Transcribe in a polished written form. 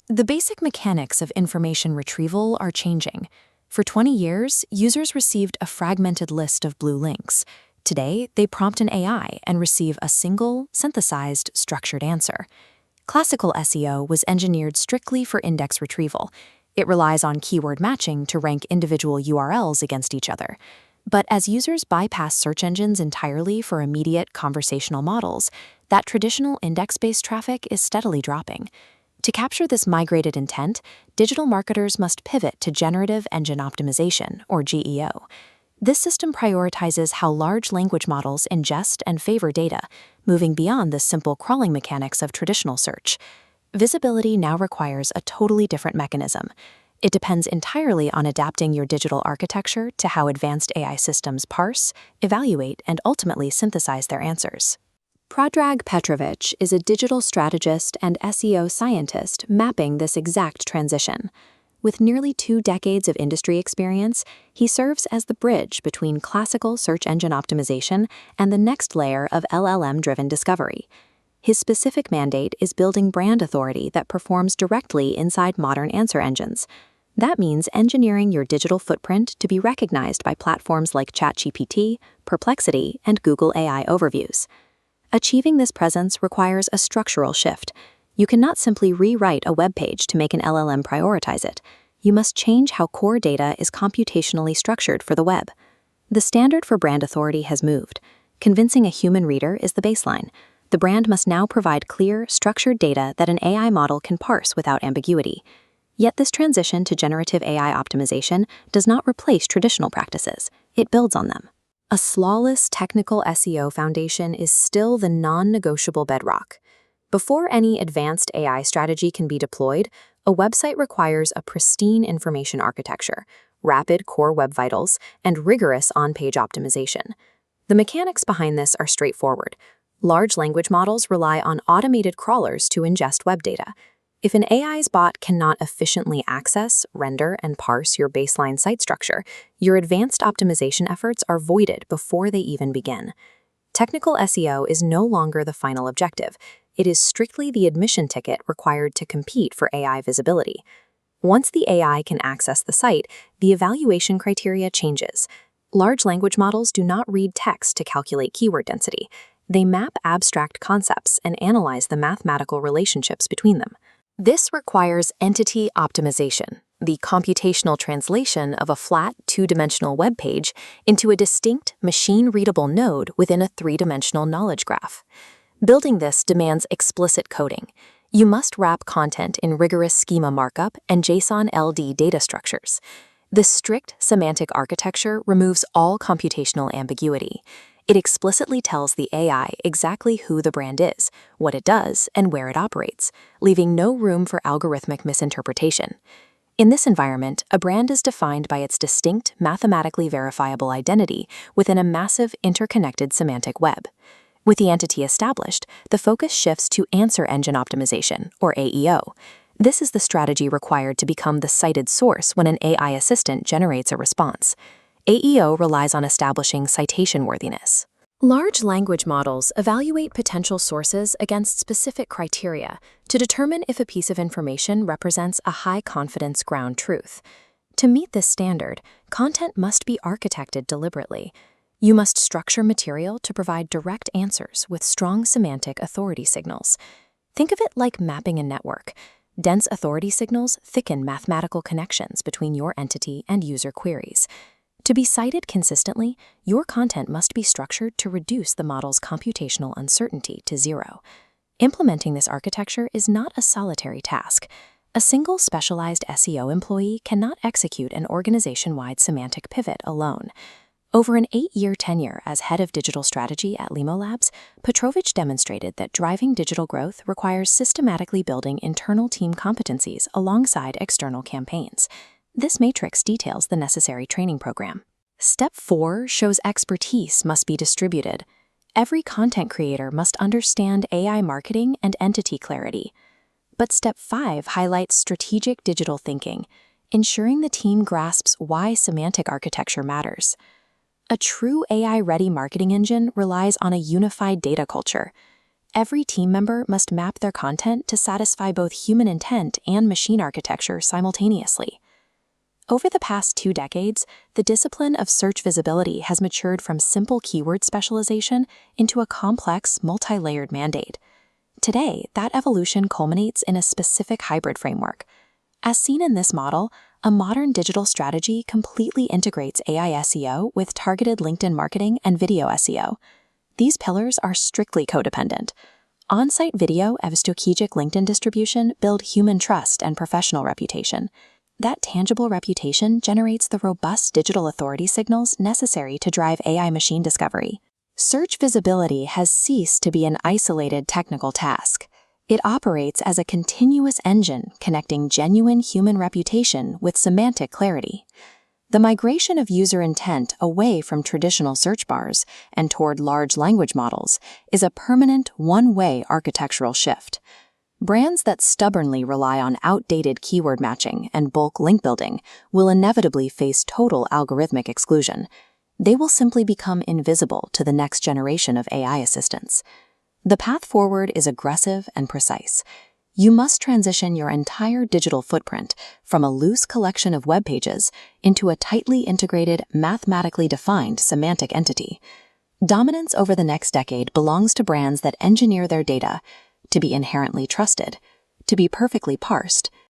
The basic mechanics of information retrieval are changing. For 20 years, users received a fragmented list of blue links. Today, they prompt an AI and receive a single, synthesized, structured answer. Classical SEO was engineered strictly for index retrieval. It relies on keyword matching to rank individual URLs against each other. But as users bypass search engines entirely for immediate conversational models, that traditional index-based traffic is steadily dropping. To capture this migrated intent, digital marketers must pivot to Generative Engine Optimization, or GEO. This system prioritizes how large language models ingest and favor data, moving beyond the simple crawling mechanics of traditional search. Visibility now requires a totally different mechanism. It depends entirely on adapting your digital architecture to how advanced AI systems parse, evaluate, and ultimately synthesize their answers. Predrag Petrovic is a digital strategist and SEO scientist mapping this exact transition. With nearly 2 decades of industry experience, he serves as the bridge between classical search engine optimization and the next layer of LLM-driven discovery. His specific mandate is building brand authority that performs directly inside modern answer engines. That means engineering your digital footprint to be recognized by platforms like ChatGPT, Perplexity, and Google AI Overviews. Achieving this presence requires a structural shift. You cannot simply rewrite a web page to make an LLM prioritize it. You must change how core data is computationally structured for the web. The standard for brand authority has moved. Convincing a human reader is the baseline. The brand must now provide clear, structured data that an AI model can parse without ambiguity. Yet this transition to generative AI optimization does not replace traditional practices. It builds on them. A flawless technical SEO foundation is still the non-negotiable bedrock. Before any advanced AI strategy can be deployed, a website requires a pristine information architecture, rapid core web vitals, and rigorous on-page optimization. The mechanics behind this are straightforward. Large language models rely on automated crawlers to ingest web data. If an AI's bot cannot efficiently access, render, and parse your baseline site structure, your advanced optimization efforts are voided before they even begin. Technical SEO is no longer the final objective. It is strictly the admission ticket required to compete for AI visibility. Once the AI can access the site, the evaluation criteria changes. Large language models do not read text to calculate keyword density. They map abstract concepts and analyze the mathematical relationships between them. This requires entity optimization, the computational translation of a flat, 2-dimensional web page into a distinct, machine-readable node within a 3-dimensional knowledge graph. Building this demands explicit coding. You must wrap content in rigorous schema markup and JSON-LD data structures. This strict semantic architecture removes all computational ambiguity. It explicitly tells the AI exactly who the brand is, what it does, and where it operates, leaving no room for algorithmic misinterpretation. In this environment, a brand is defined by its distinct, mathematically verifiable identity within a massive interconnected semantic web. With the entity established, the focus shifts to answer engine optimization, or AEO. This is the strategy required to become the cited source when an AI assistant generates a response. AEO relies on establishing citation-worthiness. Large language models evaluate potential sources against specific criteria to determine if a piece of information represents a high-confidence ground truth. To meet this standard, content must be architected deliberately. You must structure material to provide direct answers with strong semantic authority signals. Think of it like mapping a network. Dense authority signals thicken mathematical connections between your entity and user queries. To be cited consistently, your content must be structured to reduce the model's computational uncertainty to 0. Implementing this architecture is not a solitary task. A single specialized SEO employee cannot execute an organization-wide semantic pivot alone. Over an 8-year tenure as head of digital strategy at Limo Labs, Petrovic demonstrated that driving digital growth requires systematically building internal team competencies alongside external campaigns. This matrix details the necessary training program. Step 4 shows expertise must be distributed. Every content creator must understand AI marketing and entity clarity. But Step 5 highlights strategic digital thinking, ensuring the team grasps why semantic architecture matters. A true AI-ready marketing engine relies on a unified data culture. every team member must map their content to satisfy both human intent and machine architecture simultaneously. Over the past 2 decades, the discipline of search visibility has matured from simple keyword specialization into a complex, multi-layered mandate. Today, that evolution culminates in a specific hybrid framework. As seen in this model, a modern digital strategy completely integrates AI SEO with targeted LinkedIn marketing and video SEO. These pillars are strictly codependent. On-site video and strategic LinkedIn distribution build human trust and professional reputation. That tangible reputation generates the robust digital authority signals necessary to drive AI machine discovery. Search visibility has ceased to be an isolated technical task. It operates as a continuous engine connecting genuine human reputation with semantic clarity. The migration of user intent away from traditional search bars and toward large language models is a permanent one-way architectural shift. Brands that stubbornly rely on outdated keyword matching and bulk link building will inevitably face total algorithmic exclusion. They will simply become invisible to the next generation of AI assistants. The path forward is aggressive and precise. You must transition your entire digital footprint from a loose collection of web pages into a tightly integrated, mathematically defined semantic entity. Dominance over the next decade belongs to brands that engineer their data to be inherently trusted, to be perfectly parsed,